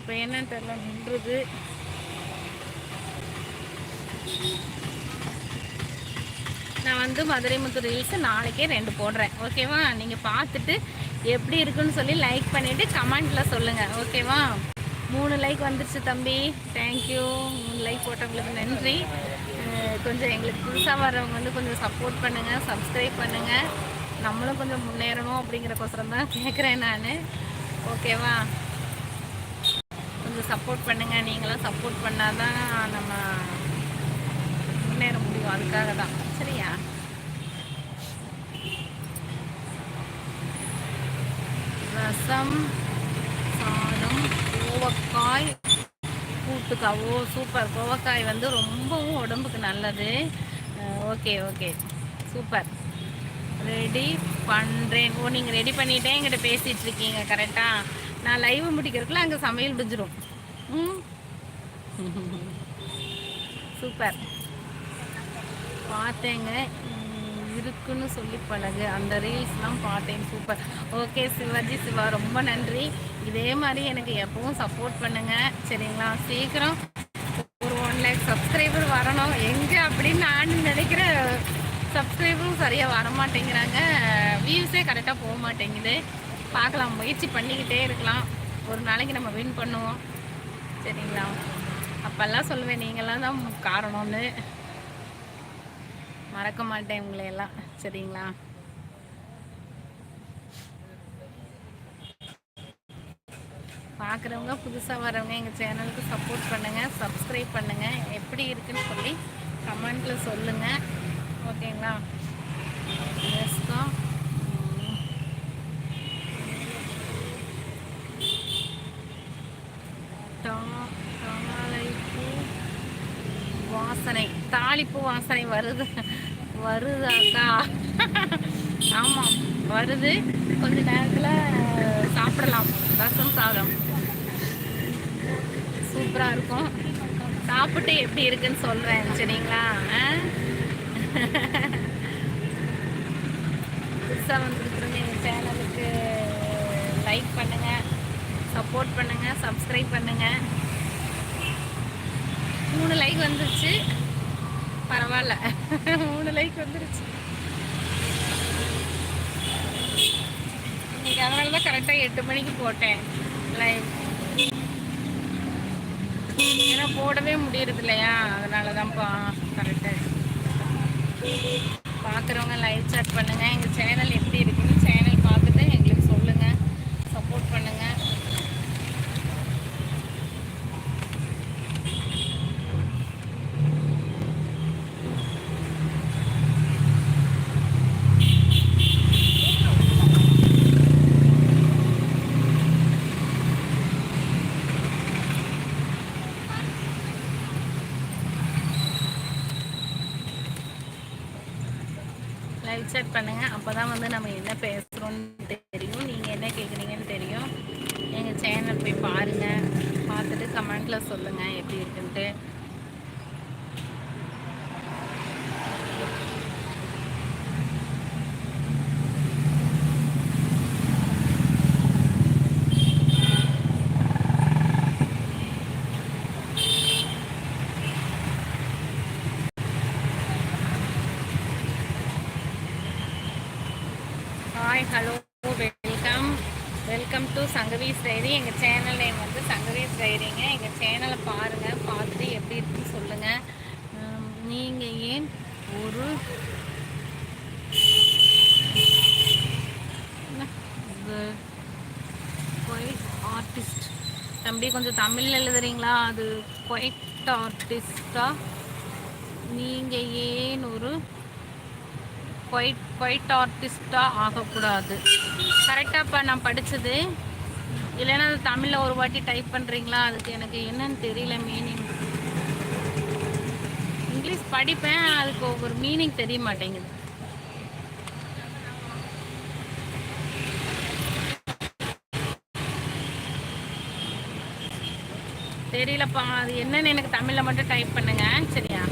இப்போ என்னன்னு தெரியல நின்றுது. நான் வந்து மதுரை முத்து ரீல்ஸ் நாளைக்கே 2 போடுறேன். ஓகேவா? நீங்கள் பார்த்துட்டு எப்படி இருக்குன்னு சொல்லி லைக் பண்ணிவிட்டு கமெண்ட்டில் சொல்லுங்கள். ஓகேவா? 3 லைக் வந்துருச்சு தம்பி. தேங்க்யூ. 3 லைக் போட்டவங்களுக்கு நன்றி. கொஞ்சம் எங்களுக்கு புதுசாக வர்றவங்க வந்து கொஞ்சம் சப்போர்ட் பண்ணுங்கள், சப்ஸ்கிரைப் பண்ணுங்கள். நம்மளும் கொஞ்சம் முன்னேறணும் அப்படிங்கிறக்கோசரம் தான் கேட்குறேன் நான். ஓகேவா? கொஞ்சம் சப்போர்ட் பண்ணுங்கள். நீங்களும் சப்போர்ட் பண்ணால் தான் நம்ம முன்னேற முடியும். அதுக்காக தான். சரியா? ரசம், சாதம், கோவக்காய் கூட்டுக்காவோ. சூப்பர். கோவக்காய் வந்து ரொம்பவும் உடம்புக்கு நல்லது. Okay okay, super. ரெடி பண்ணுறேன். ஓ, நீங்கள் ரெடி பண்ணிகிட்டே என்கிட்ட பேசிகிட்டு இருக்கீங்க. கரெக்டாக நான் லைவ் முடிக்கிறதுக்குள்ள அங்கே சமையல் முடிஞ்சிடும். சூப்பர். பார்த்தேங்க, இருக்குன்னு சொல்லி பழகு. அந்த ரீல்ஸ்லாம் பார்த்தேன். சூப்பர். ஓகே சிவாஜி சிவா, ரொம்ப நன்றி. இதே மாதிரி எனக்கு எப்பவும் சப்போர்ட் பண்ணுங்கள். சரிங்களா? சீக்கிரம் ஒரு 1 லேக் சப்ஸ்கிரைபர் வரணும். எங்கே அப்படின்னு நான் நினைக்கிறேன். சப்ஸ்கிரைபரும் சரியாக வரமாட்டேங்கிறாங்க. வியூஸே கரெக்டாக போக மாட்டேங்குது. பார்க்கலாம், முயற்சி பண்ணிக்கிட்டே இருக்கலாம். ஒரு நாளைக்கு நம்ம வின் பண்ணுவோம். சரிங்களா? அப்போல்லாம் சொல்லுவேன் நீங்களாம் தான் காரணம்னு. மறக்க மாட்டேன் உங்களையெல்லாம். சரிங்களா? பார்க்குறவங்க, புதுசாக வரவங்க எங்கள் சேனலுக்கு சப்போர்ட் பண்ணுங்கள், சப்ஸ்கிரைப் பண்ணுங்கள். எப்படி இருக்குன்னு சொல்லி கமெண்ட்டில் சொல்லுங்கள். ஓகேங்களா? தாளிப்பு வாசனை, தாளிப்பு வாசனை வருதாக்கா? ஆமாம், வருது. கொஞ்ச நேரத்தில் சாப்பிடலாம். ரசம் சாதம் சூப்பராக இருக்கும். சாப்பிட்டு எப்படி இருக்குன்னு சொல்கிறேன். சரிங்களா? புதுசாக வந்துருக்குறவங்க எங்கள் சேனலுக்கு லைக் பண்ணுங்கள், சப்போர்ட் பண்ணுங்கள், சப்ஸ்கிரைப் பண்ணுங்கள். 3 லைக் வந்துருச்சு. பரவாயில்ல, 3 லைக் வந்துருச்சு. இன்னைக்கு அதனால தான் கரெக்டாக 8 மணிக்கு போட்டேன் லைவ். ஏன்னா போடவே முடியறது இல்லையா? அதனால தான்ப்பா. கரெக்டாக பார்க்குறவங்க லைவ் சாட் பண்ணுங்கள். எங்கள் சேனல் எப்படி இருக்குன்னு சேனல் பார்த்துட்டு எங்களுக்கு சொல்லுங்கள், சப்போர்ட் பண்ணுங்கள். லைவ் சாட் பண்ணுங்கள். அப்போ தான் வந்து நம்ம என்ன பேசுகிறோன்னு தெரியும், நீங்கள் என்ன கேட்குறீங்கன்னு தெரியும். எங்கள் சேனல் போய் பாருங்கள், பார்த்துட்டு கமெண்ட்டில் சொல்லுங்கள் எப்படி இருக்குன்ட்டு. Hi, hello, welcome to Sangavi's diary. எங்கள் சேனல் நேம் வந்து சங்கவீஸ் டைரிங்க. எங்கள் சேனலை பாருங்கள், பார்த்துட்டு எப்படி இருக்குன்னு சொல்லுங்கள். நீங்கள் ஏன் ஒரு குவைட் ஆர்டிஸ்ட் தம்பி, கொஞ்சம் தமிழில் எழுதுறீங்களா? அது குவைட் ஆர்டிஸ்டா? நீங்கள் ஏன் ஒரு குவைட் ஆர்டிஸ்டாக ஆகக்கூடாது? கரெக்டாகப்பா நான் படித்தது. இல்லைன்னா அது தமிழில் ஒரு வாட்டி டைப் பண்ணுறீங்களா? அதுக்கு எனக்கு என்னன்னு தெரியல மீனிங். இங்கிலீஷ் படிப்பேன், அதுக்கு ஒவ்வொரு மீனிங் தெரிய மாட்டேங்குது. தெரியலப்பா, அது என்னன்னு எனக்கு தமிழில் மட்டும் டைப் பண்ணுங்க. சரியா?